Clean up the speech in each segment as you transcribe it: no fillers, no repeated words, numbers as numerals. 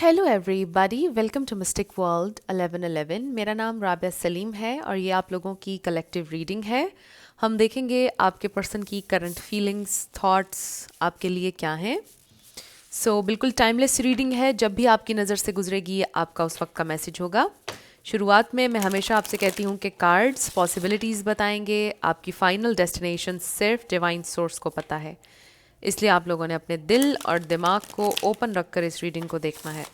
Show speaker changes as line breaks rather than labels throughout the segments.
Hello everybody, welcome to mystic world 1111। मेरा नाम राबिया सलीम है और ये आप लोगों की कलेक्टिव रीडिंग है। हम देखेंगे आपके पर्सन की करंट फीलिंग्स, थॉट्स आपके लिए क्या हैं। बिल्कुल टाइमलेस रीडिंग है। जब भी आपकी नज़र से गुजरेगी आपका उस वक्त का मैसेज होगा। शुरुआत में मैं हमेशा आपसे कहती हूँ कि कार्ड्स पॉसिबिलिटीज़ बताएंगे, आपकी फ़ाइनल डेस्टिनेशन सिर्फ डिवाइन सोर्स को पता है। इसलिए आप लोगों ने अपने दिल और दिमाग को ओपन रखकर इस रीडिंग को देखना है।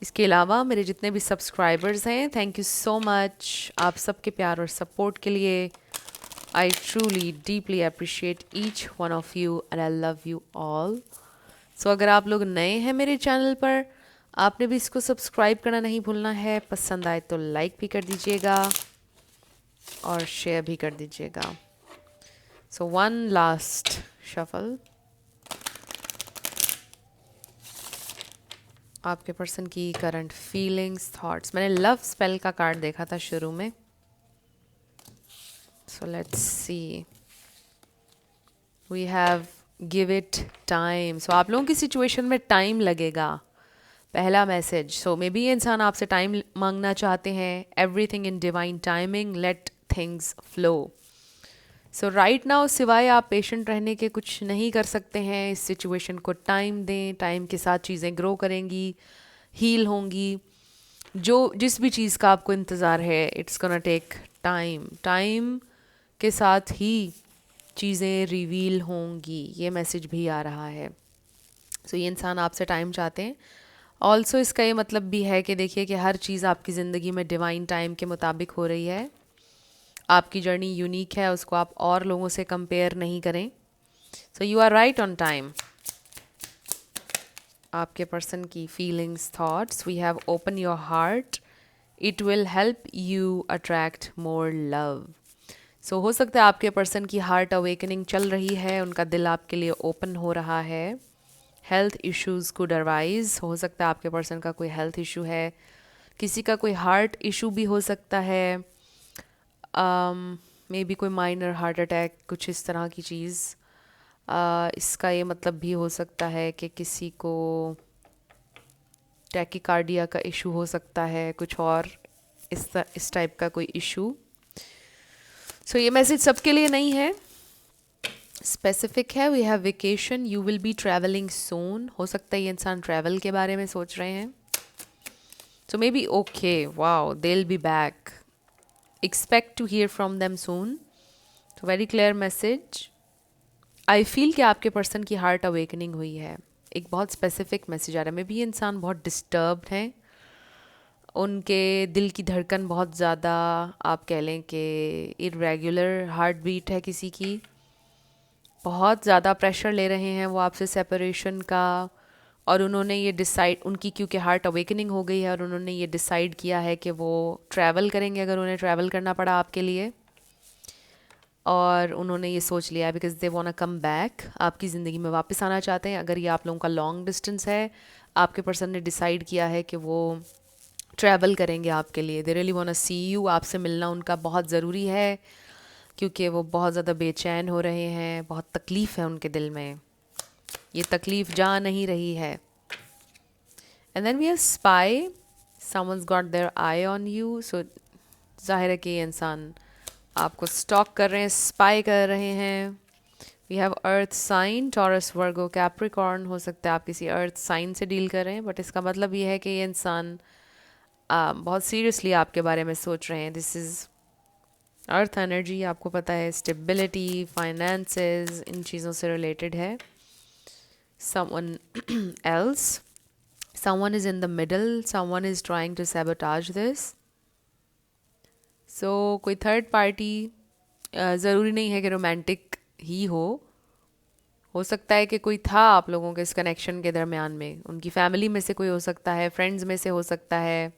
इसके अलावा मेरे जितने भी सब्सक्राइबर्स हैं, थैंक यू सो मच आप सबके प्यार और सपोर्ट के लिए। I truly deeply appreciate each one of you and I love you all. अगर आप लोग नए हैं मेरे चैनल पर, आपने भी इसको सब्सक्राइब करना नहीं भूलना है। पसंद आए तो लाइक भी कर दीजिएगा और शेयर भी कर दीजिएगा। One last shuffle. आपके पर्सन की करंट फीलिंग्स, थॉट्स। मैंने लव स्पेल का कार्ड देखा था शुरू में। Let's see, we have give it time. आप लोगों की सिचुएशन में टाइम लगेगा, पहला मैसेज। मे बी ये इंसान आपसे टाइम मांगना चाहते हैं। Everything in divine timing, let things flow. Right now सिवाय आप पेशेंट रहने के कुछ नहीं कर सकते हैं। इस सिचुएशन को टाइम दें, टाइम के साथ चीज़ें ग्रो करेंगी, हील होंगी। जिस भी चीज़ का आपको इंतज़ार है, it's gonna take time. Time के साथ ही चीज़ें रिवील होंगी, ये मैसेज भी आ रहा है। ये इंसान आपसे टाइम चाहते हैं। ऑल्सो इसका ये मतलब भी है कि देखिए कि हर चीज़ आपकी ज़िंदगी में डिवाइन टाइम के मुताबिक हो रही है। आपकी जर्नी यूनिक है, उसको आप और लोगों से कंपेयर नहीं करें। You are right on time. आपके पर्सन की feelings, thoughts. We have open your heart, it will help you attract more love. हो सकता है आपके पर्सन की हार्ट अवेकनिंग चल रही है, उनका दिल आपके लिए ओपन हो रहा है। Health issues could arise. हो सकता है आपके पर्सन का कोई हेल्थ इशू है, किसी का कोई हार्ट इशू भी हो सकता है। मे बी कोई माइनर हार्ट अटैक, कुछ इस तरह की चीज़। इसका ये मतलब भी हो सकता है कि किसी को टैकीकार्डिया का इशू हो सकता है, कुछ और इस टाइप का कोई इशू। ये मैसेज सबके लिए नहीं है, स्पेसिफिक है। We have vacation, you will be travelling soon. हो सकता है ये इंसान ट्रैवल के बारे में सोच रहे हैं। Maybe okay, wow, they will be back, expect to hear from them soon. Very clear message. I feel कि आपके पर्सन की हार्ट अवेकनिंग हुई है। एक बहुत स्पेसिफिक मैसेज आ रहा है। मे बी ये इंसान बहुत डिस्टर्ब्ड हैं, उनके दिल की धड़कन बहुत ज़्यादा, आप कह लें कि इरेगुलर हार्ट बीट है किसी की। बहुत ज़्यादा प्रेशर ले रहे हैं वो आपसे सेपरेशन का। और उन्होंने ये डिसाइड, उनकी क्योंकि हार्ट अवेकनिंग हो गई है और उन्होंने ये डिसाइड किया है कि वो ट्रैवल करेंगे अगर उन्हें ट्रैवल करना पड़ा आपके लिए। और उन्होंने ये सोच लिया है because they want come back, आपकी ज़िंदगी में वापस आना चाहते हैं। अगर ये आप लोगों का लॉन्ग डिस्टेंस है, आपके पर्सन ने डिसाइड किया है कि वो ट्रैवल करेंगे आपके लिए। They really want see you, आपसे मिलना उनका बहुत ज़रूरी है क्योंकि वो बहुत ज़्यादा बेचैन हो रहे हैं, बहुत तकलीफ़ है उनके दिल में, ये तकलीफ़ जा नहीं रही है। And then we have spy, someone's got their eye on you. जाहिर है कि ये इंसान आपको स्टॉक कर रहे हैं, स्पाई कर रहे हैं। We have earth sign, Taurus, Virgo, Capricorn. हो सकता है आप किसी अर्थ साइन से डील कर रहे हैं, बट इसका मतलब ये है कि ये इंसान बहुत सीरियसली आपके बारे में सोच रहे हैं। दिस इज़ अर्थ एनर्जी, आपको पता है, स्टेबिलिटी, फाइनेंसेस, इन चीज़ों से रिलेटेड है। Someone else, someone is in the middle, someone is trying to sabotage this. कोई थर्ड पार्टी, ज़रूरी नहीं है कि रोमांटिक ही हो सकता है कि कोई था आप लोगों के इस कनेक्शन के दरमियान में, उनकी फैमिली में से कोई हो सकता है, फ्रेंड्स में से हो सकता है,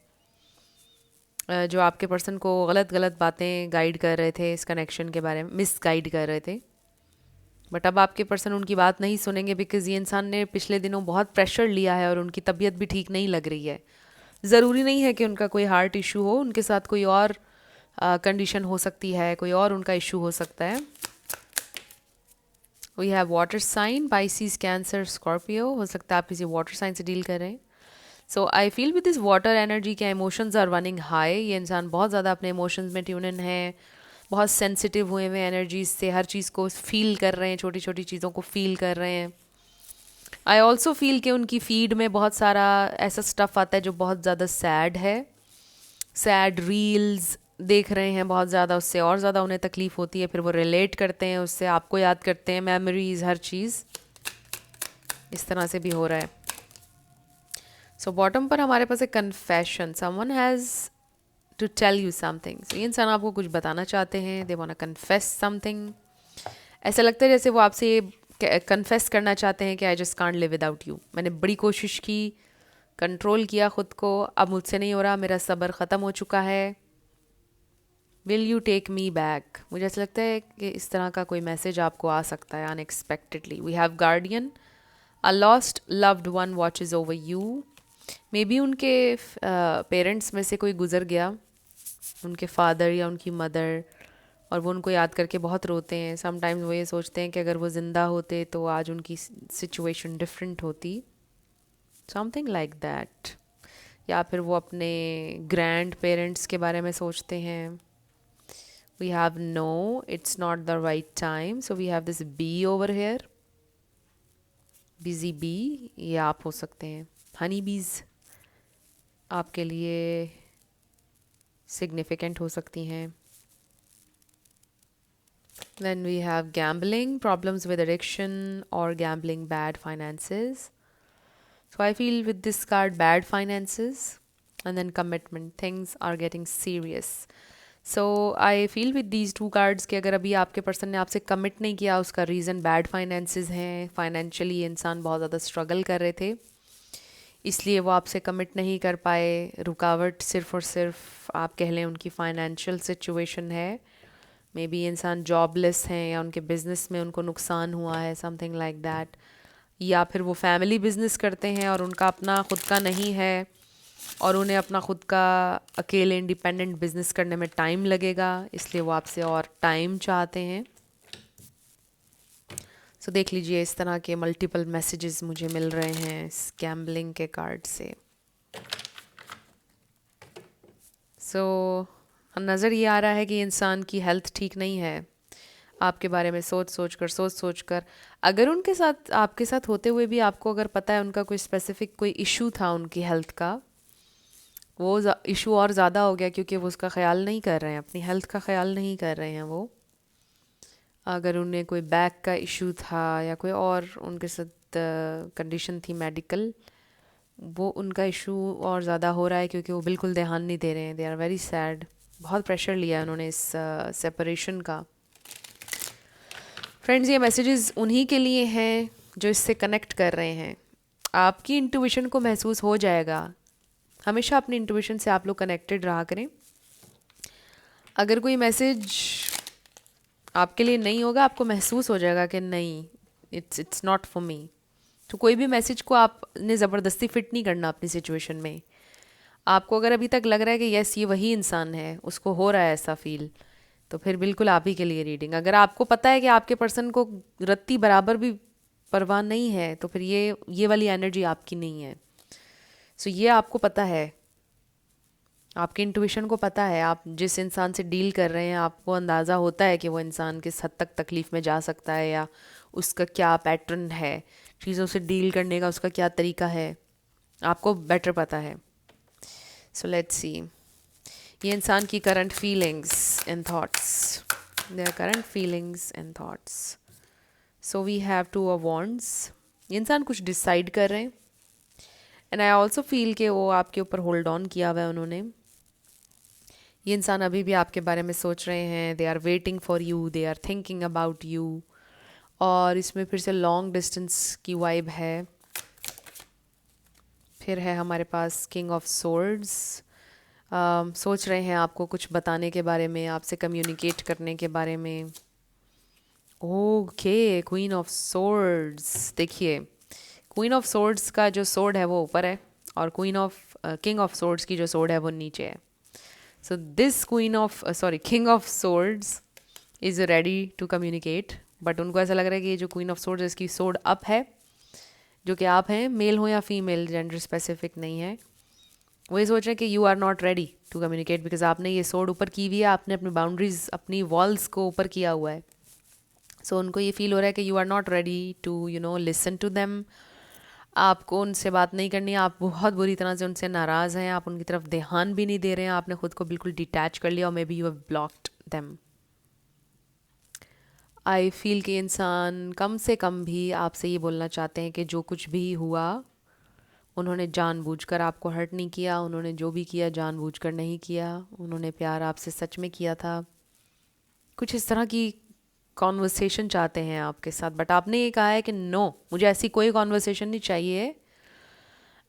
जो आपके पर्सन को गलत गलत बातें गाइड कर रहे थे इस कनेक्शन के बारे में, मिस गाइड कर रहे थे। बट अब आपके पर्सन उनकी बात नहीं सुनेंगे बिकॉज़ ये इंसान ने पिछले दिनों बहुत प्रेशर लिया है और उनकी तबीयत भी ठीक नहीं लग रही है। ज़रूरी नहीं है कि उनका कोई हार्ट इशू हो, उनके साथ कोई और कंडीशन हो सकती है, कोई और उनका इशू हो सकता है। We have water sign, Pisces, Cancer, Scorpio. हो सकता है आप किसी वाटर साइन से डील कर रहे हैं। So I feel with this water energy के इमोशंस आर रनिंग हाई. ये इंसान बहुत ज़्यादा अपने इमोशंस में ट्यून इन है, बहुत सेंसिटिव हुए हुए एनर्जीज से, हर चीज़ को फील कर रहे हैं, छोटी छोटी चीज़ों को फील कर रहे हैं. आई ऑल्सो फील कि उनकी फीड में बहुत सारा ऐसा स्टफ़ आता है जो बहुत ज़्यादा सैड है. सैड रील्स देख रहे हैं बहुत ज़्यादा, उससे और ज़्यादा उन्हें तकलीफ़ होती है. फिर वो रिलेट करते हैं उससे, आपको याद करते हैं, मेमोरीज, हर चीज़ इस तरह से भी हो रहा है. सो बॉटम पर हमारे पास एक confession, someone has to tell you something. So ये इंसान आपको कुछ बताना चाहते हैं, they want to confess something. ऐसा लगता है जैसे वो आपसे ये कन्फेस करना चाहते हैं कि I just can't live without you. मैंने बड़ी कोशिश की, कंट्रोल किया ख़ुद को, अब मुझसे नहीं हो रहा, मेरा सब्र ख़त्म हो चुका है. Will you take me back. मुझे ऐसा लगता है कि इस तरह का कोई मैसेज आपको आ सकता है unexpectedly. We have guardian, a lost loved one watches over you. Maybe उनके पेरेंट्स में से कोई गुजर गया, उनके फादर या उनकी मदर, और वो उनको याद करके बहुत रोते हैं. समटाइम्स वो ये सोचते हैं कि अगर वो ज़िंदा होते तो आज उनकी सिचुएशन डिफरेंट होती. Something like that. या फिर वो अपने ग्रैंड पेरेंट्स के बारे में सोचते हैं. We have no, it's not the right time. So we have this bee over here, busy bee. ये आप हो सकते हैं. हनी बीज आपके लिए सिग्निफिकेंट हो सकती हैं. Then we have gambling, problems with addiction or gambling, bad finances. So I feel with this card, bad finances, and then commitment. Things are getting serious. So I feel with these two cards कि अगर अभी आपके person ने आपसे commit नहीं किया, उसका reason bad finances हैं. फाइनेंशियली इंसान बहुत ज़्यादा स्ट्रगल कर रहे थे, इसलिए वो आपसे कमिट नहीं कर पाए. रुकावट सिर्फ और सिर्फ आप कह लें उनकी फाइनेंशियल सिचुएशन है. मे बी इंसान जॉबलेस हैं या उनके बिज़नेस में उनको नुकसान हुआ है, समथिंग लाइक दैट. या फिर वो फैमिली बिज़नेस करते हैं और उनका अपना ख़ुद का नहीं है, और उन्हें अपना ख़ुद का अकेले इंडिपेंडेंट बिज़नेस करने में टाइम लगेगा, इसलिए वो आपसे और टाइम चाहते हैं. सो देख लीजिए, इस तरह के मल्टीपल मैसेजेस मुझे मिल रहे हैं इस गैम्बलिंग के कार्ड से. सो नज़र ये आ रहा है कि इंसान की हेल्थ ठीक नहीं है. आपके बारे में सोच सोच कर अगर उनके साथ, आपके साथ होते हुए भी आपको अगर पता है उनका कोई स्पेसिफिक कोई इशू था उनकी हेल्थ का, वो इशू और ज़्यादा हो गया क्योंकि वो उसका ख्याल नहीं कर रहे हैं, अपनी हेल्थ का ख्याल नहीं कर रहे हैं. वो अगर उन्हें कोई बैक का इशू था या कोई और उनके साथ कंडीशन थी मेडिकल, वो उनका इशू और ज़्यादा हो रहा है क्योंकि वो बिल्कुल ध्यान नहीं दे रहे हैं. They are very sad. बहुत प्रेशर लिया है उन्होंने इस सेपरेशन का. फ्रेंड्स, ये मैसेजेस उन्हीं के लिए हैं जो इससे कनेक्ट कर रहे हैं. आपकी इंट्यूशन को महसूस हो जाएगा. हमेशा अपनी इंट्यूशन से आप लोग कनेक्टेड रहा करें. अगर कोई मैसेज आपके लिए नहीं होगा, आपको महसूस हो जाएगा कि नहीं, इट्स नॉट फॉर मी. तो कोई भी मैसेज को आपने ज़बरदस्ती फिट नहीं करना अपनी सिचुएशन में. आपको अगर अभी तक लग रहा है कि यस ये वही इंसान है, उसको हो रहा है ऐसा फील, तो फिर बिल्कुल आप ही के लिए रीडिंग. अगर आपको पता है कि आपके पर्सन को रत्ती बराबर भी परवाह नहीं है, तो फिर ये वाली एनर्जी आपकी नहीं है. सो ये आपको पता है, आपके इंट्यूशन को पता है. आप जिस इंसान से डील कर रहे हैं, आपको अंदाज़ा होता है कि वो इंसान किस हद तक तकलीफ़ में जा सकता है, या उसका क्या पैटर्न है चीज़ों से डील करने का, उसका क्या तरीका है, आपको बेटर पता है. सो लेट्स सी ये इंसान की current feelings and thoughts, their current feelings and thoughts. So we have 2 of wands. ये इंसान कुछ डिसाइड कर रहे हैं, एंड आई ऑल्सो फील कि वो आपके ऊपर होल्ड ऑन किया हुआ है उन्होंने. ये इंसान अभी भी आपके बारे में सोच रहे हैं. They are waiting for you, they are thinking about you. और इसमें फिर से लॉन्ग डिस्टेंस की वाइब है. फिर है हमारे पास किंग ऑफ सोर्ड्स. सोच रहे हैं आपको कुछ बताने के बारे में, आपसे कम्युनिकेट करने के बारे में. Okay, queen of swords. देखिए, क्वीन ऑफ सोर्ड्स का जो सोर्ड है वो ऊपर है, और किंग ऑफ सोर्ड्स की जो सोर्ड है वो नीचे है. So this king of swords is ready to communicate. But उनको ऐसा लग रहा है कि ये जो क्वीन ऑफ सोर्ड्स है, इसकी सोर्ड अप है, जो कि आप हैं, मेल हो या फीमेल, जेंडर स्पेसिफिक नहीं है, वो ये सोच रहे हैं कि you are not ready to communicate because आपने ये सोड ऊपर की हुई है, आपने अपनी बाउंड्रीज, अपनी वॉल्स को ऊपर किया हुआ है. सो उनको ये फील हो रहा है कि you are not ready to listen to them. आपको उनसे बात नहीं करनी है, आप बहुत बुरी तरह से उनसे नाराज़ हैं, आप उनकी तरफ ध्यान भी नहीं दे रहे हैं, आपने खुद को बिल्कुल डिटैच कर लिया और may be you have blocked them. I feel कि इंसान कम से कम भी आपसे ये बोलना चाहते हैं कि जो कुछ भी हुआ उन्होंने जानबूझकर आपको हर्ट नहीं किया, उन्होंने जो भी किया जानबूझकर नहीं किया, उन्होंने प्यार आपसे सच में किया था. कुछ इस तरह की कॉन्वर्सेशन चाहते हैं आपके साथ, बट आपने ये कहा है कि नो, मुझे ऐसी कोई कॉन्वर्सेशन नहीं चाहिए.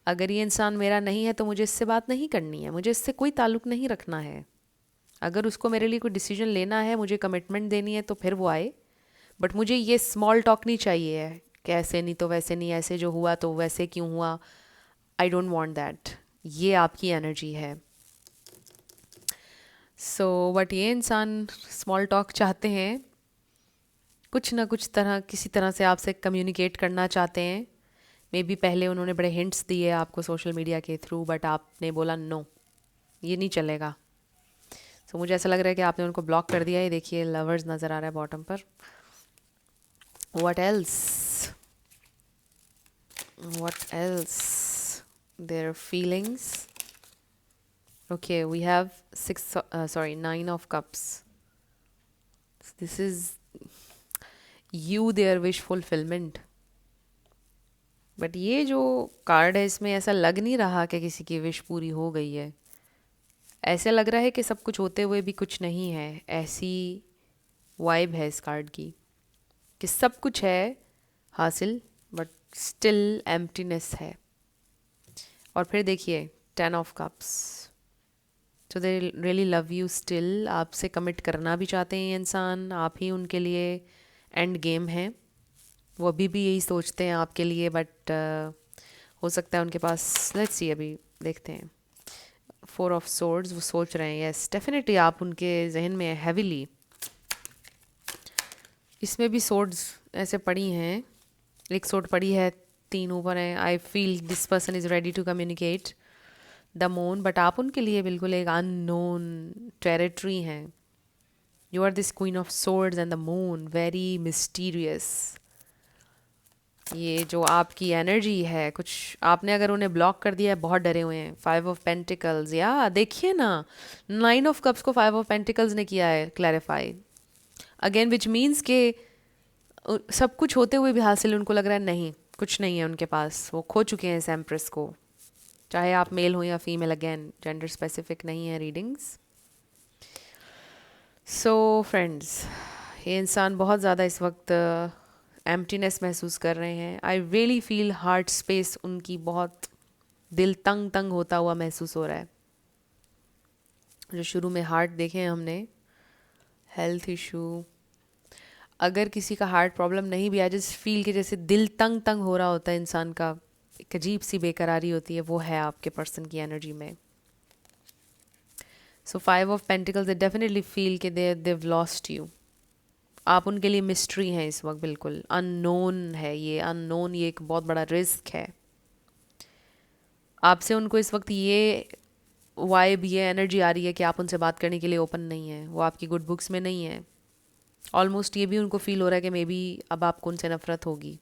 अगर ये इंसान मेरा नहीं है तो मुझे इससे बात नहीं करनी है, मुझे इससे कोई ताल्लुक़ नहीं रखना है. अगर उसको मेरे लिए कोई डिसीजन लेना है, मुझे कमिटमेंट देनी है तो फिर वो आए, बट मुझे ये स्मॉल टॉक नहीं चाहिए है कि ऐसे नहीं तो वैसे नहीं, ऐसे जो हुआ तो वैसे क्यों हुआ. I don't want that. ये आपकी एनर्जी है. सो बट ये इंसान स्मॉल टॉक चाहते हैं, कुछ ना कुछ तरह, किसी तरह से आपसे कम्युनिकेट करना चाहते हैं. मे बी पहले उन्होंने बड़े हिंट्स दिए आपको सोशल मीडिया के थ्रू, बट आपने बोला नो, ये नहीं चलेगा. सो मुझे ऐसा लग रहा है कि आपने उनको ब्लॉक कर दिया है. देखिए लवर्स नज़र आ रहा है बॉटम पर. What else, what else, their feelings. Okay, we have nine of cups. This is you, their wish fulfillment. But ये जो कार्ड है इसमें ऐसा लग नहीं रहा कि किसी की विश पूरी हो गई है. ऐसे लग रहा है कि सब कुछ होते हुए भी कुछ नहीं है. ऐसी वाइब है इस कार्ड की कि सब कुछ है हासिल बट स्टिल एम्प्टीनेस है. और फिर देखिए 10 of cups. So they really love you still. आपसे कमिट करना भी चाहते हैं ये इंसान, आप ही उनके लिए एंड गेम हैं. वो अभी भी यही सोचते हैं आपके लिए, बट हो सकता है उनके पास, लेट्स सी, अभी देखते हैं. 4 ऑफ सोर्ड्स, वो सोच रहे हैं, यस डेफिनेटली आप उनके जहन में हैविली. इसमें भी सोर्ड्स ऐसे पड़ी हैं, एक सोर्ड पड़ी है, 3 ऊपर हैं. I feel this person is ready to communicate the moon, but आप उनके लिए बिल्कुल एक अननोन टेरिटरी हैं. You are this queen of swords and the moon, very mysterious. ये जो आपकी एनर्जी है, कुछ आपने अगर उन्हें ब्लॉक कर दिया है, बहुत डरे हुए हैं. 5 ऑफ पेंटिकल्स, या देखिए ना, 9 ऑफ कप्स को 5 ऑफ पेंटिकल्स ने किया है क्लैरिफाई अगेन, विच मीन्स के सब कुछ होते हुए भी हासिल उनको लग रहा है नहीं, कुछ नहीं है उनके पास, वो खो चुके हैं इस एम्प्रेस को. चाहे आप मेल हो या फीमेल, अगेन जेंडर स्पेसिफिक नहीं है रीडिंग्स. सो फ्रेंड्स, ये इंसान बहुत ज़्यादा इस वक्त एम्प्टीनेस महसूस कर रहे हैं. I really feel heart space उनकी बहुत दिल तंग तंग होता हुआ महसूस हो रहा है. जो शुरू में हार्ट देखे हमने, हेल्थ इशू, अगर किसी का हार्ट प्रॉब्लम नहीं भी आ, जस्ट फील कि जैसे दिल तंग तंग हो रहा होता है इंसान का, एक अजीब सी बेकरारी होती है, वो है आपके पर्सन की एनर्जी में. सो 5 of pentacles, they definitely feel कि देव लॉस्ट यू. आप उनके लिए मिस्ट्री हैं इस वक्त, बिल्कुल अननोन है. ये अननोन, ये एक बहुत बड़ा रिस्क है. आपसे उनको इस वक्त ये वाइब, ये एनर्जी आ रही है कि आप उनसे बात करने के लिए ओपन नहीं है, वो आपकी गुड बुक्स में नहीं है. ऑलमोस्ट ये भी उनको फील हो रहा है कि मे बी अब आपको उनसे नफ़रत होगी,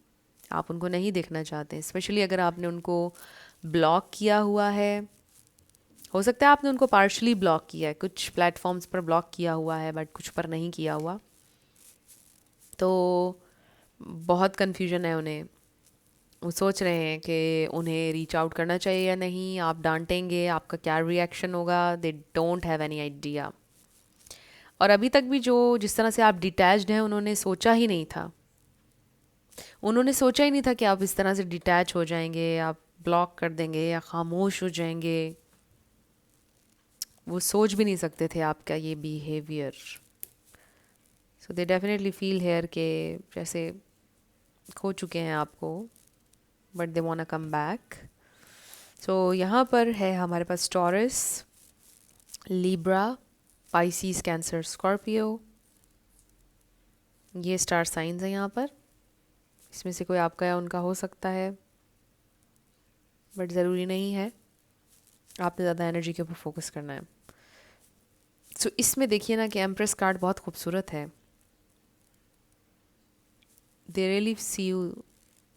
आप उनको नहीं देखना चाहते. स्पेशली अगर आपने उनको ब्लॉक किया हुआ है, हो सकता है आपने उनको पार्शली ब्लॉक किया है, कुछ प्लेटफॉर्म्स पर ब्लॉक किया हुआ है बट कुछ पर नहीं किया हुआ. तो बहुत कन्फ्यूजन है उन्हें. वो सोच रहे हैं कि उन्हें रीच आउट करना चाहिए या नहीं, आप डांटेंगे, आपका क्या रिएक्शन होगा. They don't have any idea. और अभी तक भी जो जिस तरह से आप डिटैच्ड हैं, उन्होंने सोचा ही नहीं था, उन्होंने सोचा ही नहीं था कि आप इस तरह से डिटैच हो जाएंगे, आप ब्लॉक कर देंगे या खामोश हो जाएंगे. वो सोच भी नहीं सकते थे आपका ये behaviour. So they definitely feel here के जैसे खो चुके हैं आपको, but they want come back. So यहाँ पर है हमारे पास Taurus, Libra, Pisces, Cancer, Scorpio. ये स्टार साइंस हैं यहाँ पर. इसमें से कोई आपका या उनका हो सकता है. बट ज़रूरी नहीं है, आपने ज़्यादा एनर्जी के ऊपर फोकस करना है। सो इसमें देखिए ना कि एम्प्रेस कार्ड बहुत खूबसूरत है। They really see you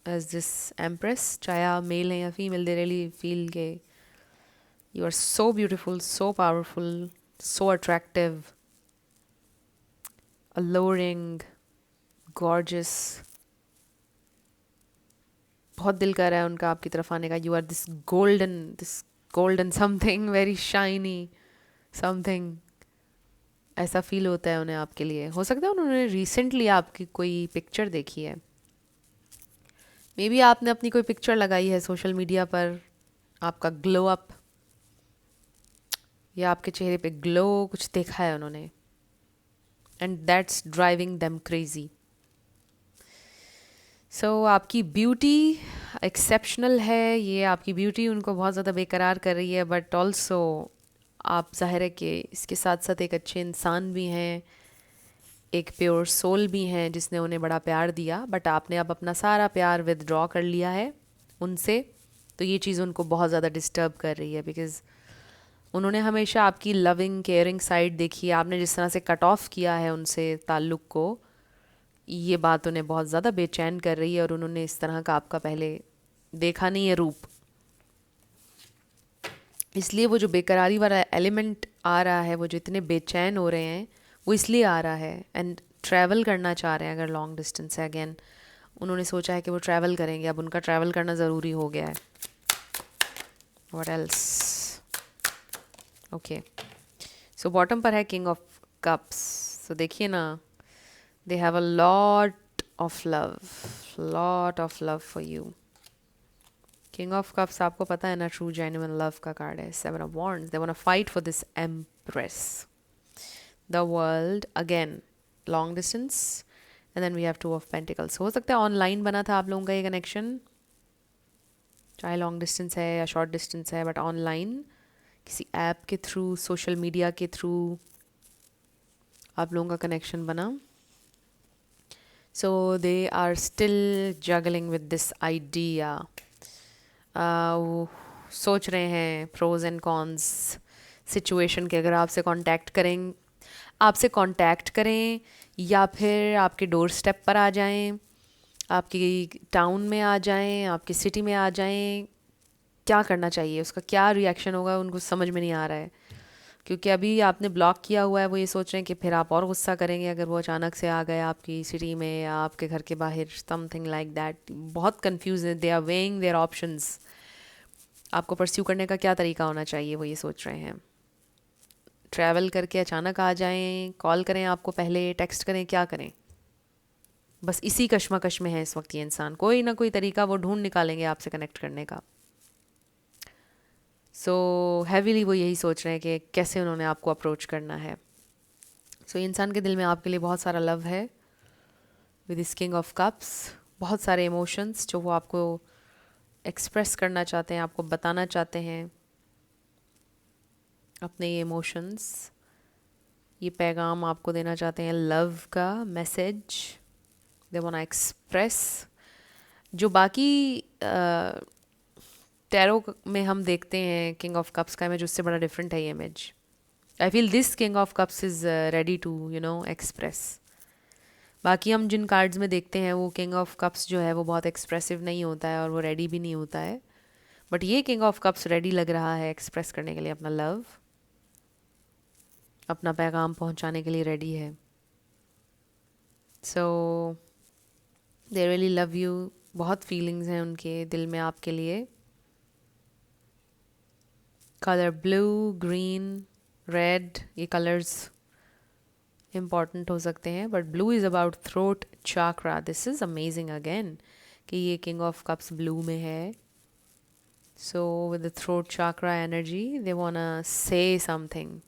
as this empress, चाहे आप मेल हैं या फीमेल, दे रियली फील के you are so beautiful, so powerful, so attractive, alluring, gorgeous। बहुत दिल कर रहा है उनका आपकी तरफ आने का। You are this golden something, very shiny something, ऐसा फील होता है उन्हें आपके लिए। हो सकता है उन्होंने रिसेंटली आपकी कोई पिक्चर देखी है, मे बी आपने अपनी कोई पिक्चर लगाई है सोशल मीडिया पर, आपका ग्लो अप या आपके चेहरे पे ग्लो कुछ देखा है उन्होंने, and that's driving them crazy. So आपकी ब्यूटी एक्सेप्शनल है, ये आपकी ब्यूटी उनको बहुत ज़्यादा बेकरार कर रही है, बट ऑल्सो आप ज़ाहिर है कि इसके साथ साथ एक अच्छे इंसान भी हैं, एक प्योर सोल भी हैं जिसने उन्हें बड़ा प्यार दिया, बट आपने अब अपना सारा प्यार विदड्रॉ कर लिया है उनसे। तो ये चीज़ उनको बहुत ज़्यादा डिस्टर्ब कर रही है, बिकॉज़ उन्होंने हमेशा आपकी लविंग केयरिंग साइड देखी है। आपने जिस तरह से कट ऑफ किया है उनसे ताल्लुक़ को, ये बात उन्हें बहुत ज़्यादा बेचैन कर रही है, और उन्होंने इस तरह का आपका पहले देखा नहीं है रूप। इसलिए वो जो बेकरारी वाला एलिमेंट आ रहा है, वो जो इतने बेचैन हो रहे हैं, वो इसलिए आ रहा है। एंड ट्रैवल करना चाह रहे हैं, अगर लॉन्ग डिस्टेंस है, अगेन उन्होंने सोचा है कि वो ट्रैवल करेंगे, अब उनका ट्रैवल करना ज़रूरी हो गया है। What else? Okay, so bottom पर है किंग ऑफ कप्स। सो देखिए ना, they have a lot of love for you. King of cups आपको पता है ना, ट्रू जेन्युइन लव का कार्ड है। Seven of wands, they want to fight for this empress, the world, again long distance, and then we have two of pentacles. हो सकता है online बना था आप लोगों का ये कनेक्शन, चाहे लॉन्ग डिस्टेंस है या शॉर्ट डिस्टेंस है, बट ऑनलाइन किसी ऐप के थ्रू, सोशल मीडिया के थ्रू आप लोगों का कनेक्शन बना। So they are still juggling with this idea. वो सोच रहे हैं प्रोज एंड कॉन्स सिचुएशन के, अगर आपसे कांटेक्ट करें या फिर आपके डोर स्टेप पर आ जाएं, आपकी टाउन में आ जाएं, आपकी सिटी में आ जाएं, क्या करना चाहिए, उसका क्या रिएक्शन होगा, उनको समझ में नहीं आ रहा है। क्योंकि अभी आपने ब्लॉक किया हुआ है, वो ये सोच रहे हैं कि फिर आप और गुस्सा करेंगे अगर वो अचानक से आ गए आपकी सिटी में या आपके घर के बाहर, समथिंग लाइक दैट। बहुत कंफ्यूज है, they are weighing their options. आपको परस्यू करने का क्या तरीका होना चाहिए, वो ये सोच रहे हैं। ट्रैवल करके अचानक आ जाएं, कॉल करें आपको पहले, टेक्स्ट करें, क्या करें, बस इसी कश्मकश में है इस वक्त ये इंसान। कोई ना कोई तरीका वो ढूंढ निकालेंगे आपसे कनेक्ट करने का। सो हैवीली वो यही सोच रहे हैं कि कैसे उन्होंने आपको अप्रोच करना है। सो इंसान के दिल में आपके लिए बहुत सारा लव है with this king of cups, बहुत सारे इमोशंस जो वो आपको एक्सप्रेस करना चाहते हैं, आपको बताना चाहते हैं अपने ये इमोशंस, ये पैगाम आपको देना चाहते हैं, लव का message they want to express. जो बाकी टैरो में हम देखते हैं किंग ऑफ कप्स का इमेज, उससे बड़ा डिफरेंट है ये image. I feel this king of cups is ready to express. बाकी हम जिन कार्ड्स में देखते हैं वो किंग ऑफ कप्स जो है वो बहुत एक्सप्रेसिव नहीं होता है और वो रेडी भी नहीं होता है, बट ये किंग ऑफ कप्स रेडी लग रहा है एक्सप्रेस करने के लिए अपना लव, अपना पैगाम पहुंचाने के लिए रेडी है। So they really love you, बहुत फीलिंग्स हैं उनके दिल में आपके लिए। कलर ब्लू, ग्रीन, रेड, ये कलर्स इम्पॉर्टेंट हो सकते हैं, but blue is about throat chakra. This is amazing again कि ये किंग ऑफ कप्स ब्लू में है। So with the throat chakra energy they wanna say something,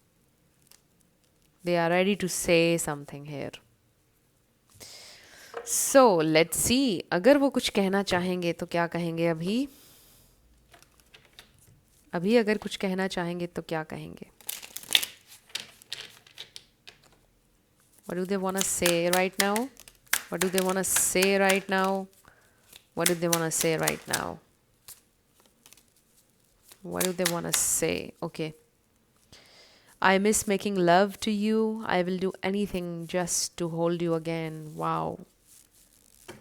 they are ready to say something here. So let's see, अगर वो कुछ कहना चाहेंगे तो क्या कहेंगे। अभी अगर कुछ कहना चाहेंगे तो क्या कहेंगे। What do they want to say right now? What do they want to say right now? What do they want to say right now? What do they want to say? Okay. I miss making love to you. I will do anything just to hold you again. Wow.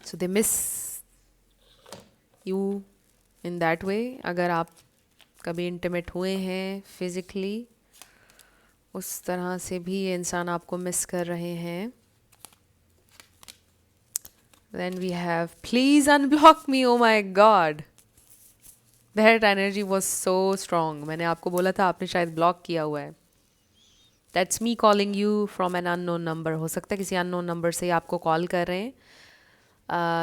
So they miss you in that way. अगर आप कभी intimate हुए हैं physically, उस तरह से भी ये इंसान आपको मिस कर रहे हैं. Then we have, please unblock me. Oh my god. That energy was so strong. मैंने आपको बोला था आपने शायद ब्लॉक किया हुआ है. That's me calling you from an unknown number. हो सकता है किसी unknown number से आपको कॉल कर रहे हैं.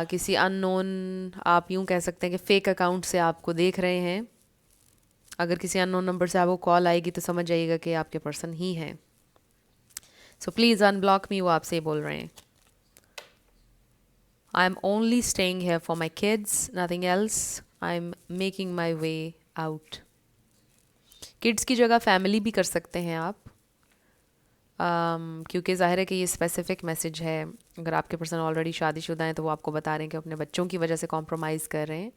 किसी unknown, आप यूँ कह सकते हैं कि फेक अकाउंट से आपको देख रहे हैं. अगर किसी unknown नंबर से आपको कॉल आएगी तो समझ जाइएगा कि आपके पर्सन ही हैं. सो प्लीज़ अनब्लॉक मी, वो आपसे ही बोल रहे हैं. I am only staying here for my kids, nothing else. I am making my way out. Kids की जगह फैमिली भी कर सकते हैं आप. क्योंकि ज़ाहिर है कि ये स्पेसिफिक मैसेज है. अगर आपके पर्सन ऑलरेडी शादीशुदा हैं तो वो आपको बता रहे हैं कि अपने बच्चों की वजह से कॉम्प्रोमाइज़ कर रहे हैं.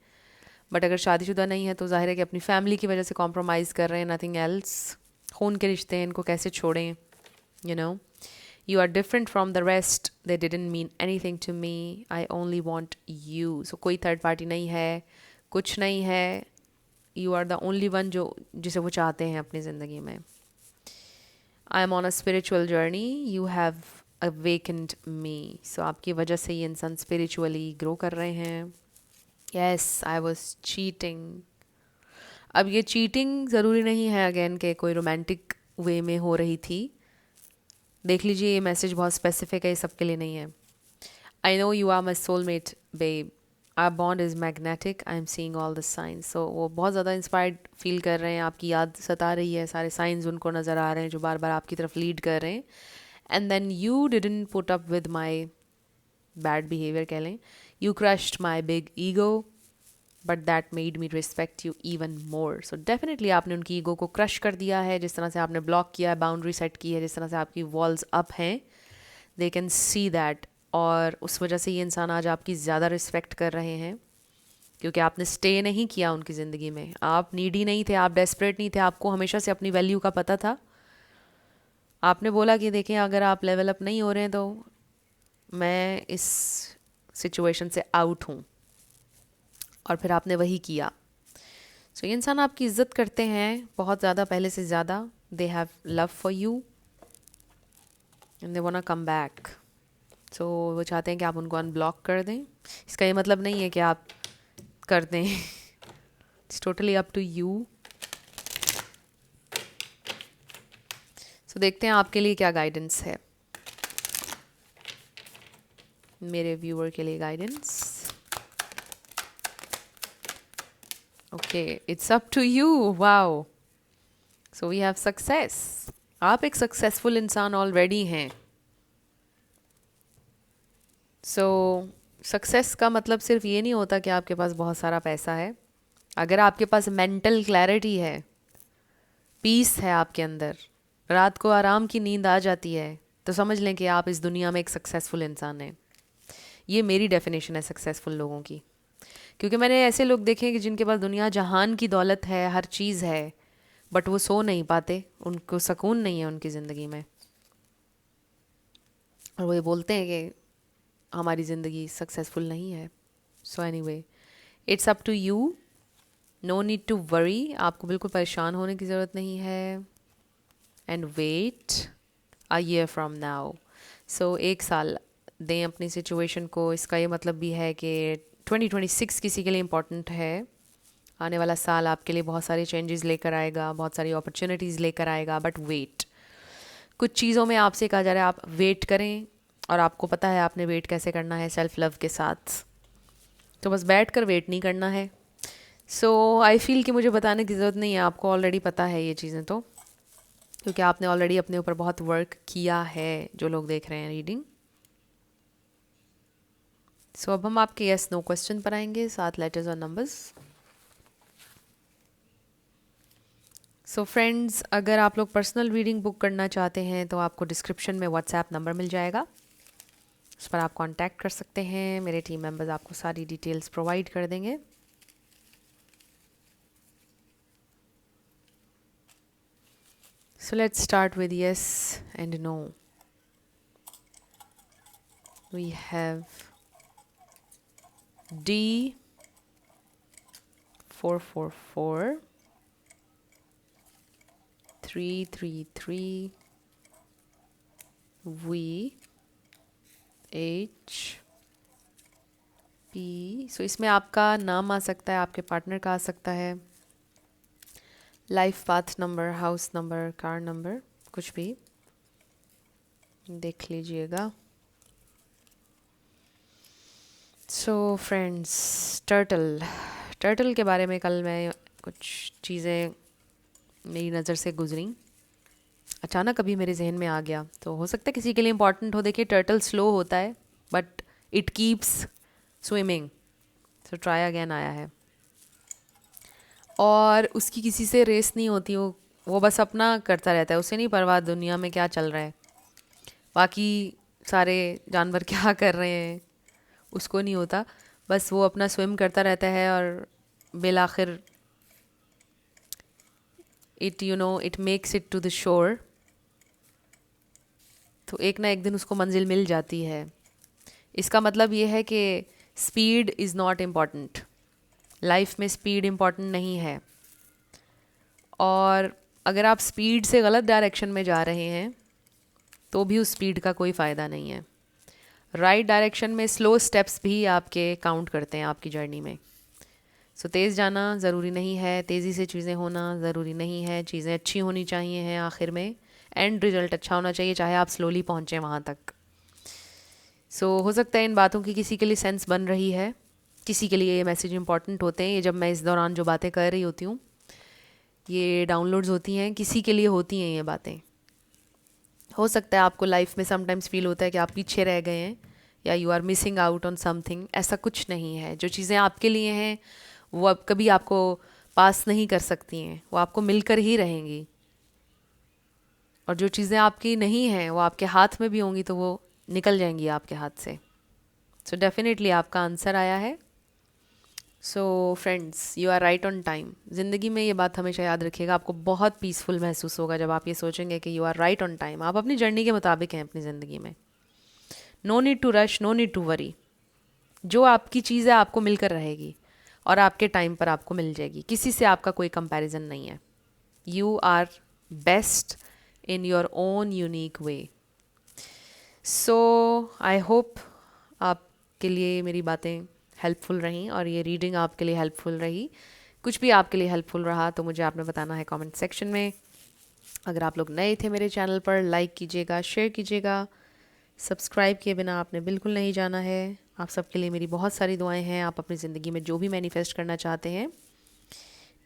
बट अगर शादीशुदा नहीं है तो ज़ाहिर है कि अपनी फैमिली की वजह से कॉम्प्रोमाइज़ कर रहे हैं, नथिंग एल्स. खून के रिश्ते हैं, इनको कैसे छोड़ें. You know, you are different from the rest, they didn't mean anything to me, I only want you. So कोई थर्ड पार्टी नहीं है, कुछ नहीं है. You are the only one जो जिसे वो चाहते हैं अपनी ज़िंदगी में. I am on a spiritual journey, you have awakened me. So आपकी वजह से ये इंसान स्पिरिचुअली ग्रो कर रहे हैं. Yes, I was cheating. अब ये चीटिंग ज़रूरी नहीं है अगेन के कोई रोमांटिक वे में हो रही थी. देख लीजिए, ये मैसेज बहुत स्पेसिफिक है, ये सबके लिए नहीं है. I know you are my soulmate babe, our bond is magnetic, I am seeing all the signs. So वो बहुत ज़्यादा इंस्पायर्ड फील कर रहे हैं. आपकी याद सता रही है, सारे साइंस उनको नज़र आ रहे हैं जो बार बार आपकी तरफ लीड कर रहे हैं. And then you didn't put up with my bad behaviour कह लें. You crushed my big ego, but that made me respect you even more. So definitely आपने उनकी ईगो को क्रश कर दिया है. जिस तरह से आपने ब्लॉक किया है, बाउंड्री सेट की है, जिस तरह से आपकी वॉल्स अप हैं, दे कैन सी दैट. और उस वजह से ये इंसान आज आपकी ज़्यादा रिस्पेक्ट कर रहे हैं क्योंकि आपने स्टे नहीं किया उनकी ज़िंदगी में. आप नीडी नहीं थे, आप डेस्परेट नहीं थे, आपको हमेशा से अपनी वैल्यू का पता था. आपने बोला कि देखें अगर आप लेवल अप नहीं हो रहे हैं तो मैं इस सिचुएशन से आउट हूँ, और फिर आपने वही किया. सो ये इंसान आपकी इज़्ज़त करते हैं बहुत ज़्यादा, पहले से ज़्यादा. They have love for you and they want to come back. So वो चाहते हैं कि आप उनको अनब्लॉक कर दें. इसका ये मतलब नहीं है कि आप कर दें. It's totally up to you. So देखते हैं आपके लिए क्या गाइडेंस है, मेरे व्यूअर के लिए guidance. Okay, it's up to you. Wow. So we have success. आप एक सक्सेसफुल इंसान ऑलरेडी हैं. सो सक्सेस का मतलब सिर्फ ये नहीं होता कि आपके पास बहुत सारा पैसा है. अगर आपके पास मेंटल क्लैरिटी है, पीस है आपके अंदर, रात को आराम की नींद आ जाती है, तो समझ लें कि आप इस दुनिया में एक सक्सेसफुल इंसान हैं. ये मेरी डेफिनेशन है सक्सेसफुल लोगों की. क्योंकि मैंने ऐसे लोग देखे कि जिनके पास दुनिया जहान की दौलत है, हर चीज़ है, बट वो सो नहीं पाते, उनको सुकून नहीं है उनकी ज़िंदगी में. और वो ये बोलते हैं कि हमारी ज़िंदगी सक्सेसफुल नहीं है. So anyway, it's up to you. No need to worry. आपको बिल्कुल परेशान होने की ज़रूरत नहीं है. And wait a year from now. So 1 साल दें अपनी सिचुएशन को. इसका ये मतलब भी है कि 2026 किसी के लिए इम्पॉर्टेंट है. आने वाला साल आपके लिए बहुत सारे चेंजेस लेकर आएगा, बहुत सारी अपॉर्चुनिटीज़ लेकर आएगा. But wait. कुछ चीज़ों में आपसे कहा जा रहा है आप वेट करें, और आपको पता है आपने वेट कैसे करना है, सेल्फ लव के साथ. तो बस बैठ कर वेट नहीं करना है. सो आई फील कि मुझे बताने की ज़रूरत नहीं है, आपको ऑलरेडी पता है ये चीज़ें, तो क्योंकि आपने ऑलरेडी अपने ऊपर बहुत वर्क किया है, जो लोग देख रहे हैं रीडिंग. सो अब हम आपके यस नो क्वेश्चन पर आएंगे, 7 लेटर्स और नंबर्स. सो फ्रेंड्स, अगर आप लोग पर्सनल रीडिंग बुक करना चाहते हैं तो आपको डिस्क्रिप्शन में व्हाट्सएप नंबर मिल जाएगा, उस पर आप कांटेक्ट कर सकते हैं. मेरे टीम मेंबर्स आपको सारी डिटेल्स प्रोवाइड कर देंगे. So let's start with yes and no. We have D 444 333 V H P. सो इसमें आपका नाम आ सकता है, आपके पार्टनर का आ सकता है, life path number, house number, car number, कुछ भी देख लीजिएगा. सो फ्रेंड्स, टर्टल के बारे में कल मैं कुछ चीज़ें मेरी नज़र से गुजरी, अचानक अभी मेरे जहन में आ गया. तो हो सकता है किसी के लिए इम्पॉर्टेंट हो. देखिए, टर्टल स्लो होता है but it keeps swimming. So try again आया है और उसकी किसी से रेस नहीं होती. वो बस अपना करता रहता है, उसे नहीं परवाह दुनिया में क्या चल रहा है, बाकी सारे जानवर क्या कर रहे हैं उसको नहीं होता. बस वो अपना स्विम करता रहता है और बिल आखिर it makes it to the shore. तो एक ना एक दिन उसको मंजिल मिल जाती है. इसका मतलब ये है कि speed is not important. Life में स्पीड इम्पॉर्टेंट नहीं है. और अगर आप स्पीड से गलत डायरेक्शन में जा रहे हैं तो भी उस स्पीड का कोई फ़ायदा नहीं है. राइट डायरेक्शन में स्लो स्टेप्स भी आपके काउंट करते हैं आपकी जर्नी में. सो तेज़ जाना ज़रूरी नहीं है, तेज़ी से चीज़ें होना ज़रूरी नहीं है. चीज़ें अच्छी होनी चाहिए हैं, आखिर में एंड रिजल्ट अच्छा होना चाहिए, चाहे आप स्लोली पहुँचें वहाँ तक. सो हो सकता है इन बातों की किसी के लिए सेंस बन रही है, किसी के लिए ये मैसेज इंपॉर्टेंट होते हैं. ये जब मैं इस दौरान जो बातें कर रही होती हूँ, ये डाउनलोड्स होती हैं, किसी के लिए होती हैं ये बातें. हो सकता है आपको लाइफ में समटाइम्स फील होता है कि आप पीछे रह गए हैं या you are missing out on something. ऐसा कुछ नहीं है. जो चीज़ें आपके लिए हैं वो अब कभी आपको पास नहीं कर सकती हैं, वो आपको मिलकर ही रहेंगी. और जो चीज़ें आपकी नहीं हैं वो आपके हाथ में भी होंगी तो वो निकल जाएंगी आपके हाथ से. सो डेफिनेटली आपका आंसर आया है. So friends, you are right on time. ज़िंदगी में ये बात हमेशा याद रखिएगा. आपको बहुत पीसफुल महसूस होगा जब आप ये सोचेंगे कि you are right on time. आप अपनी जर्नी के मुताबिक हैं अपनी ज़िंदगी में. No need to rush, no need to worry. जो आपकी चीज़ है आपको मिलकर रहेगी और आपके टाइम पर आपको मिल जाएगी. किसी से आपका कोई कंपैरिजन नहीं है. You are best in your own unique way. So I hope आपके लिए मेरी बातें हेल्पफुल रहीं और ये रीडिंग आपके लिए हेल्पफुल रही. कुछ भी आपके लिए हेल्पफुल रहा तो मुझे आपने बताना है कमेंट सेक्शन में. अगर आप लोग नए थे मेरे चैनल पर, लाइक कीजिएगा, शेयर कीजिएगा. सब्सक्राइब किए बिना आपने बिल्कुल नहीं जाना है. आप सबके लिए मेरी बहुत सारी दुआएं हैं. आप अपनी ज़िंदगी में जो भी मैनिफेस्ट करना चाहते हैं,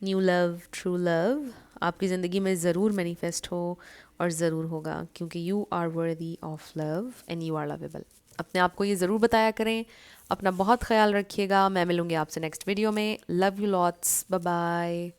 न्यू लव, ट्रू लव, आपकी ज़िंदगी में ज़रूर मैनिफेस्ट हो और ज़रूर होगा, क्योंकि you are worthy of love and you are lovable. अपने आप को ये ज़रूर बताया करें. अपना बहुत ख्याल रखिएगा. मैं मिलूँगी आपसे नेक्स्ट वीडियो में. Love you lots. Bye bye.